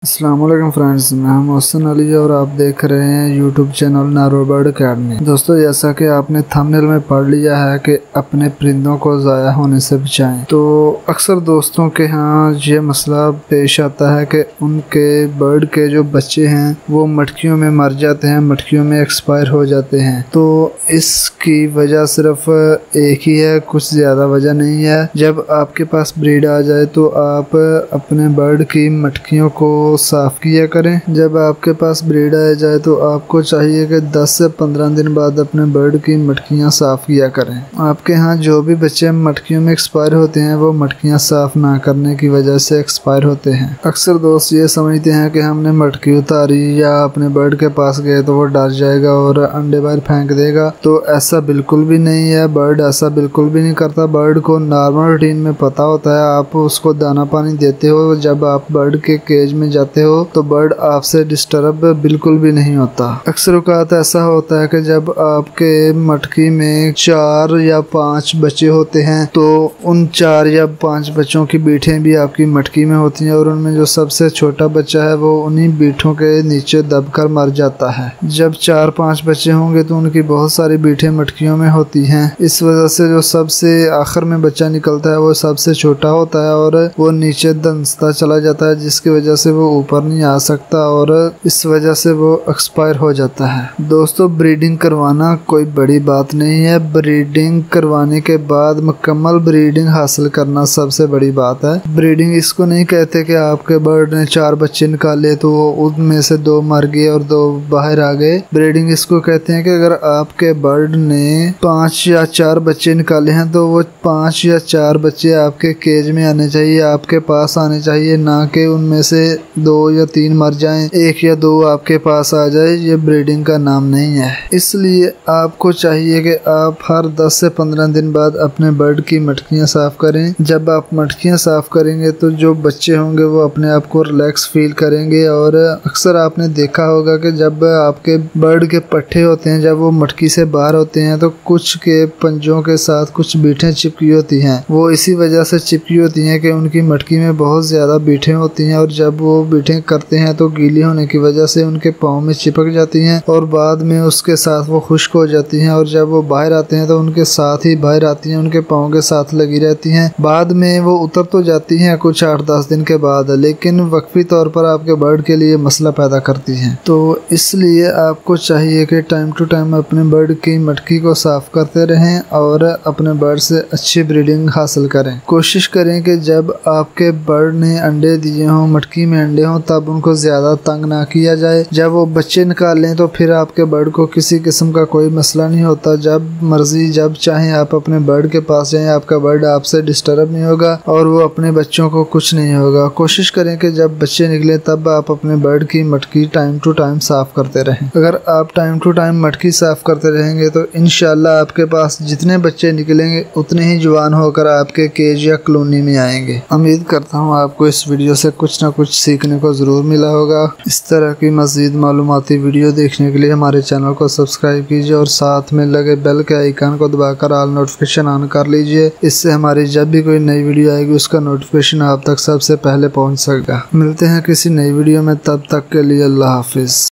अस्सलाम वालेकुम फ्रेंड्स, मैं हूं मोहसिन अली और आप देख रहे हैं यूट्यूब चैनल नारो बर्ड अकेडमी। दोस्तों, जैसा कि आपने थंबनेल में पढ़ लिया है कि अपने परिंदों को ज़ाया होने से बचाएं, तो अक्सर दोस्तों के यहाँ ये मसला पेश आता है कि उनके बर्ड के जो बच्चे हैं वो मटकियों में मर जाते हैं, मटकियों में एक्सपायर हो जाते हैं। तो इसकी वजह सिर्फ एक ही है, कुछ ज़्यादा वजह नहीं है। जब आपके पास ब्रीड आ जाए तो आप अपने बर्ड की मटकियों को साफ किया करें। जब आपके पास ब्रीड आ जाए तो आपको चाहिए कि 10 से 15 दिन बाद अपने बर्ड की मटकियां साफ किया करें। आपके यहाँ जो भी बच्चे मटकियों में एक्सपायर होते हैं वो मटकियां साफ ना करने की वजह से एक्सपायर होते हैं। अक्सर दोस्त ये समझते हैं कि हमने मटकी उतारी या अपने बर्ड के पास गए तो वो डर जाएगा और अंडे बाहर फेंक देगा, तो ऐसा बिल्कुल भी नहीं है। बर्ड ऐसा बिल्कुल भी नहीं करता। बर्ड को नॉर्मल रूटीन में पता होता है। आप उसको दाना पानी देते हो, जब आप बर्ड के केज में जाते हो तो बर्ड आपसे डिस्टर्ब बिल्कुल भी नहीं होता। अक्सर औक़ात ऐसा होता है कि जब आपके मटकी में 4 या 5 बच्चे होते हैं तो उन 4 या 5 बच्चों की बीठें भी आपकी मटकी में होती हैं और उनमें जो सबसे छोटा बच्चा है वो उन्हीं बीठों के नीचे दबकर मर जाता है। जब 4-5 बच्चे होंगे तो उनकी बहुत सारी बीठें मटकियों में होती हैं। इस वजह से जो सबसे आखिर में बच्चा निकलता है वो सबसे छोटा होता है और वो नीचे दंसता चला जाता है, जिसकी वजह से वो ऊपर नहीं आ सकता और इस वजह से वो एक्सपायर हो जाता है। दोस्तों, ब्रीडिंग करवाना कोई बड़ी बात नहीं है। ब्रीडिंग करवाने के बाद मुकम्मल ब्रीडिंग हासिल करना सबसे बड़ी बात है। ब्रीडिंग इसको नहीं कहते कि आपके बर्ड ने 4 बच्चे निकाले तो उनमें से 2 मर गए और 2 बाहर आ गए। ब्रीडिंग इसको कहते हैं कि अगर आपके बर्ड ने 5 या 4 बच्चे निकाले हैं तो वो 5 या 4 बच्चे आपके केज में आने चाहिए, आपके पास आने चाहिए, ना कि उनमें से 2 या 3 मर जाएं, 1 या 2 आपके पास आ जाए। ये ब्रीडिंग का नाम नहीं है। इसलिए आपको चाहिए कि आप हर 10 से 15 दिन बाद अपने बर्ड की मटकियां साफ करें। जब आप मटकियां साफ करेंगे तो जो बच्चे होंगे वो अपने आप को रिलैक्स फील करेंगे। और अक्सर आपने देखा होगा कि जब आपके बर्ड के पट्टे होते हैं, जब वो मटकी से बाहर होते हैं तो कुछ के पंजों के साथ कुछ बीठें चिपकी होती हैं। वो इसी वजह से चिपकी होती हैं कि उनकी मटकी में बहुत ज़्यादा बीठें होती हैं और जब वो बीठें करते हैं तो गीली होने की वजह से उनके पाँव में चिपक जाती हैं और बाद में उसके साथ वो खुश्क हो जाती हैं और जब वो बाहर आते हैं तो उनके साथ ही बाहर आती हैं, उनके पाँव के साथ लगी रहती हैं। बाद में वो उतर तो जाती हैं कुछ 8-10 दिन के बाद, लेकिन वक्फी तौर पर आपके बर्ड के लिए मसला पैदा करती हैं। तो इसलिए आपको चाहिए कि टाइम टू टाइम अपने बर्ड की मटकी को साफ करते रहें और अपने बर्ड से अच्छी ब्रीडिंग हासिल करें। कोशिश करें कि जब आपके बर्ड ने अंडे दिए हों, मटकी में अंडे हों, तब उनको ज़्यादा तंग ना किया जाए। जब वो बच्चे निकाल लें तो फिर आपके बर्ड को किसी किस्म का कोई मसला नहीं होता। जब मर्जी जब चाहें आप अपने बर्ड के पास जाएं, आपका बर्ड आपसे डिस्टर्ब नहीं होगा और वो अपने बच्चों को कुछ नहीं होगा। कोशिश करें कि जब बच्चे निकले तब आप अपने बर्ड की मटकी टाइम टू टाइम साफ करते रहें। अगर आप टाइम टू टाइम मटकी साफ करते रहेंगे तो इंशाल्लाह आपके पास जितने बच्चे निकलेंगे उतने ही जवान होकर आपके केज या कॉलोनी में आएंगे। उम्मीद करता हूँ आपको इस वीडियो से कुछ ना कुछ सीखने को ज़रूर मिला होगा। इस तरह की मज़ीद मालूमाती वीडियो देखने के लिए हमारे चैनल को सब्सक्राइब कीजिए और साथ में लगे बेल के आइकन को दबाकर ऑल नोटिफिकेशन ऑन कर लीजिए। इससे हमारी जब भी कोई नई वीडियो आएगी उसका नोटिफिकेशन आप तक सबसे पहले पहुंच सकेगा। मिलते हैं किसी नई वीडियो में, तब तक के लिए अल्लाह हाफिज़।